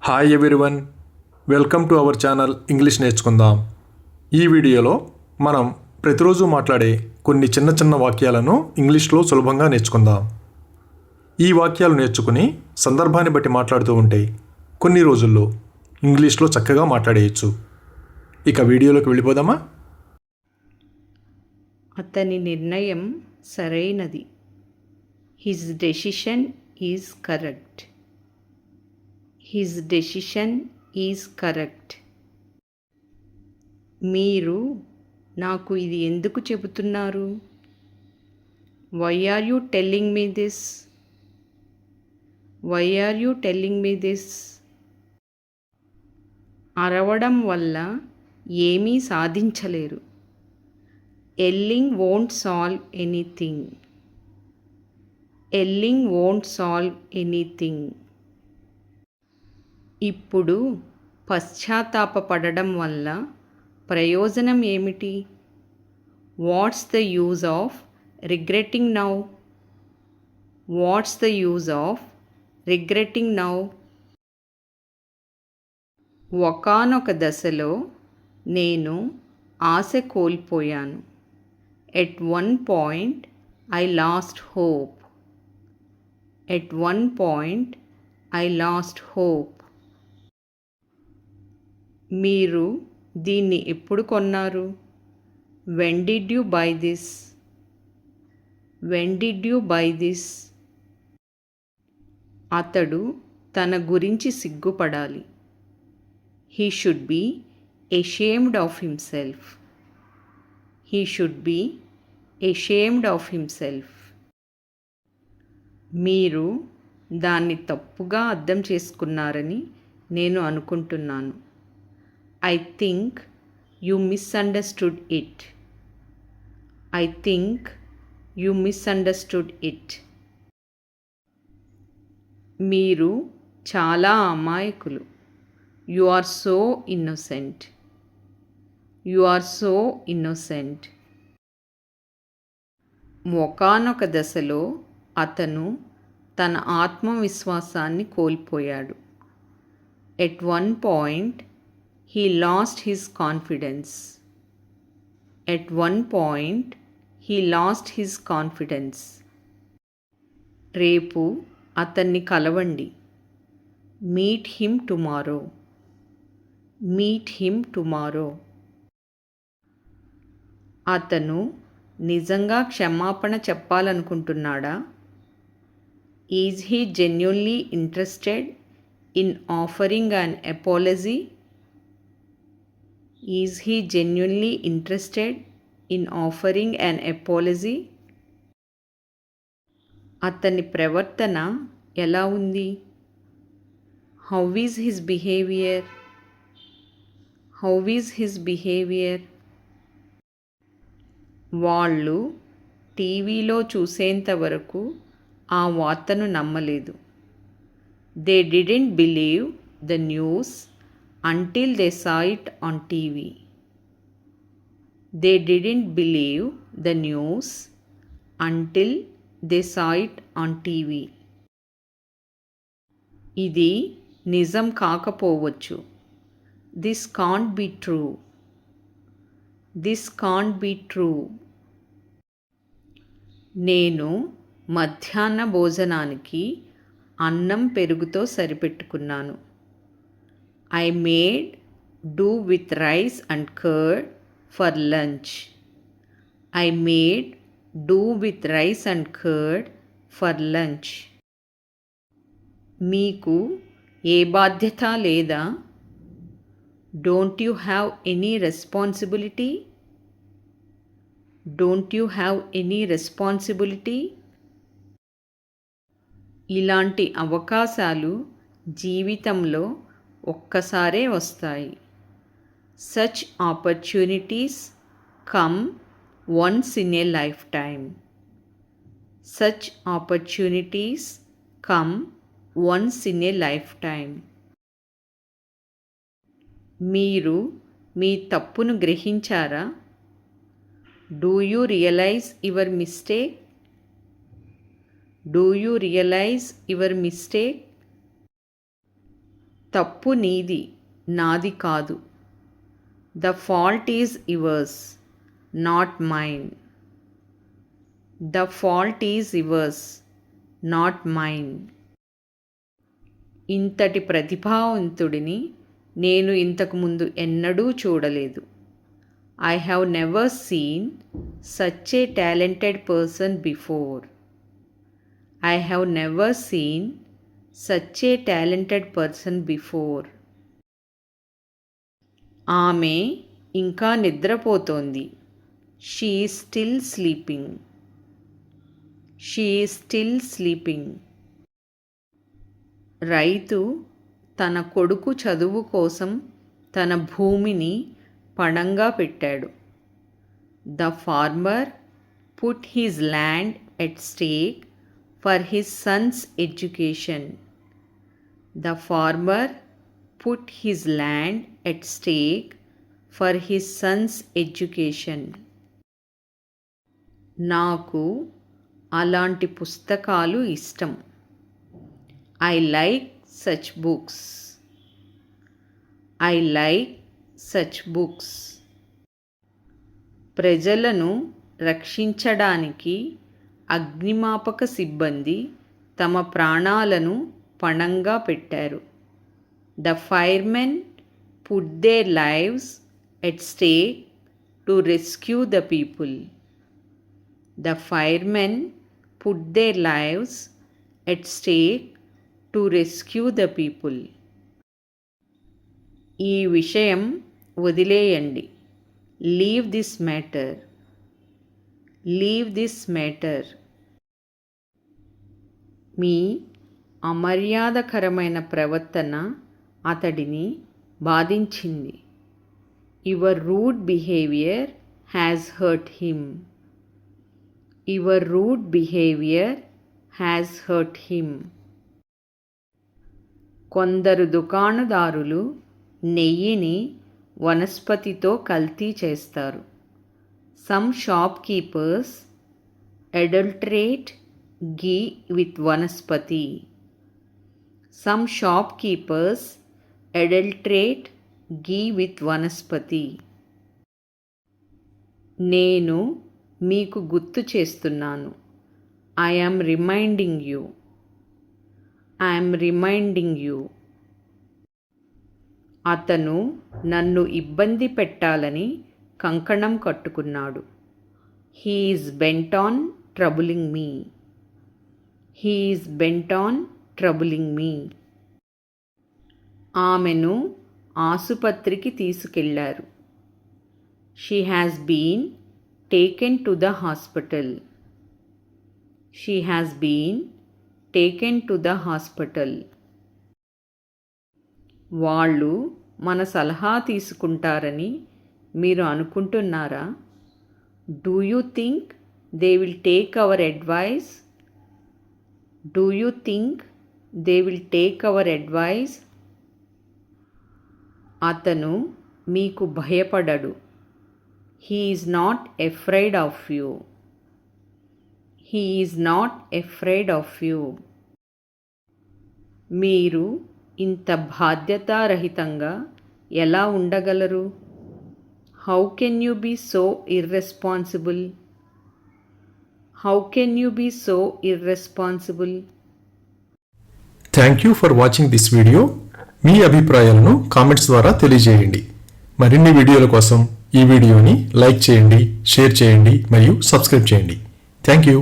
Hi everyone, welcome to our channel English నేర్చుకుందాం. ఈ వీడియోలో మనం ప్రతిరోజు మాట్లాడే కొన్ని చిన్న చిన్న వాక్యాలను ఇంగ్లీష్లో సులభంగా నేర్చుకుందాం. ఈ వాక్యాలు నేర్చుకుని సందర్భాన్ని బట్టి మాట్లాడుతూ ఉంటే కొన్ని రోజుల్లో ఇంగ్లీష్లో చక్కగా మాట్లాడేయచ్చు. ఇక వీడియోలోకి వెళ్ళిపోదామా? అతని నిర్ణయం సరైనది. His decision is correct. His decision is correct. మీరు నాకు ఇది ఎందుకు చెబుతున్నారు? Why are you telling me this? Why are you telling me this? అరవడం వల్ల ఏమీ సాధించలేరు. Yelling won't solve anything. Yelling won't solve anything. ఇప్పుడు పశ్చాత్తాపపడడం వల్ల ప్రయోజనం ఏమిటి? What's the use of regretting now? What's the use of regretting now? ఒకానొక దశలో నేను ఆశ కోల్పోయాను. At one point I lost hope. At one point I lost hope. మీరు దీన్ని ఎప్పుడు కొన్నారు? When did you buy this? When did you buy this? అతడు తన గురించి సిగ్గుపడాలి. He should be ashamed of himself. He should be ashamed of himself. మీరు దాన్ని తప్పుగా అర్థం చేసుకున్నారని నేను అనుకుంటున్నాను. I think you misunderstood it. I think you misunderstood it. మీరు చాలా అమాయకులు. You are so innocent. You are so innocent. ఒకానొక దశలో అతను తన ఆత్మవిశ్వాసాన్ని కోల్పోయాడు. At one point, he lost his confidence. At one point, he lost his confidence. రేపు అతన్ని కలవండి. Meet him tomorrow. Meet him tomorrow. అతను నిజంగా క్షమాపణ చెప్పాలనుకుంటున్నాడా? Is he genuinely interested in offering an apology? Is he genuinely interested in offering an apology? అతని ప్రవర్తన ఎలా ఉంది? How is his behaviour? How is his behaviour? వాళ్ళు టీవీలో చూసేంత వరకు ఆ వార్తను నమ్మలేదు. They didn't believe the news until they saw it on TV. They didn't believe the news until they saw it on TV. ఇది నిజం కాకపోవచ్చు. This can't be true. This can't be true. నేను మధ్యాహ్న భోజనానికి అన్నం పెరుగుతో సరిపెట్టుకున్నాను. I made do with rice and curd for lunch. I made do with rice and curd for lunch. మీకు ఏ బాధ్యత లేదా? Don't you have any responsibility? Don't you have any responsibility? ఇలాంటి అవకాశాలు జీవితంలో ఒక్కసారే వస్తాయి. Such opportunities come once in a lifetime. Such opportunities come once in a lifetime. మీరు మీ తప్పును గ్రహించారా? Do you realise your mistake? Do you realise your mistake? తప్పు నీది, నాది కాదు. The fault is yours, not mine. The fault is yours, not mine. ఇంతటి ప్రతిభావంతుడిని నేను ఇంతకు ముందు ఎన్నడూ చూడలేదు. I have never seen such a talented person before. I have never seen such a talented person before. ఆమె ఇంకా నిద్రపోతోంది. She is still sleeping. She is still sleeping. రైతు తన కొడుకు చదువు కోసం తన భూమిని పణంగా పెట్టాడు. The farmer put his land at stake for his son's education. The farmer put his land at stake for his son's education. నాకు అలాంటి పుస్తకాలు ఇష్టం. I like such books. I like such books. ప్రజలను రక్షించడానికి అగ్నిమాపక సిబ్బంది తమ ప్రాణాలను పణంగా పెట్టారు. The firemen put their lives at stake to rescue the people. The firemen put their lives at stake to rescue the people. ఈ విషయం వదిలేయండి. Leave this matter. Leave this matter. మీ అమర్యాదకరమైన ప్రవర్తన అతడిని బాధించింది. Your rude behavior has hurt him. Your rude behavior has hurt him. కొందరు దుకాణదారులు నెయ్యిని వనస్పతితో కల్తీ చేస్తారు. Some shopkeepers adulterate ghee with vanaspati. Some shopkeepers adulterate ghee with vanaspati. నేను మీకు గుర్తు చేస్తున్నాను. I am reminding you. I am reminding you. అతను నన్ను ఇబ్బంది పెట్టాలని కంకణం కట్టుకున్నాడు. He is bent on troubling me. He is bent on troubling me. ఆమెను ఆసుపత్రికి తీసుకెళ్లారు. She has been taken to the hospital. She has been taken to the hospital. వాళ్ళు మన సలహా తీసుకుంటారని మీరు అనుకుంటున్నారా? Do you think they will take our advice? Do you think they will take our advice? అతను మీకు భయపడడు. He is not afraid of you. He is not afraid of you. మీరు ఇంత బాధ్యతారహితంగా ఎలా ఉండగలరు? How can you be so irresponsible? How can you be so irresponsible? Thank you for watching this video. మీ అభిప్రాయాలను comments ద్వారా తెలియజేయండి. మరిన్ని వీడియోల కోసం ఈ వీడియోని లైక్ చేయండి, షేర్ చేయండి మరియు సబ్స్క్రైబ్ చేయండి. Thank you.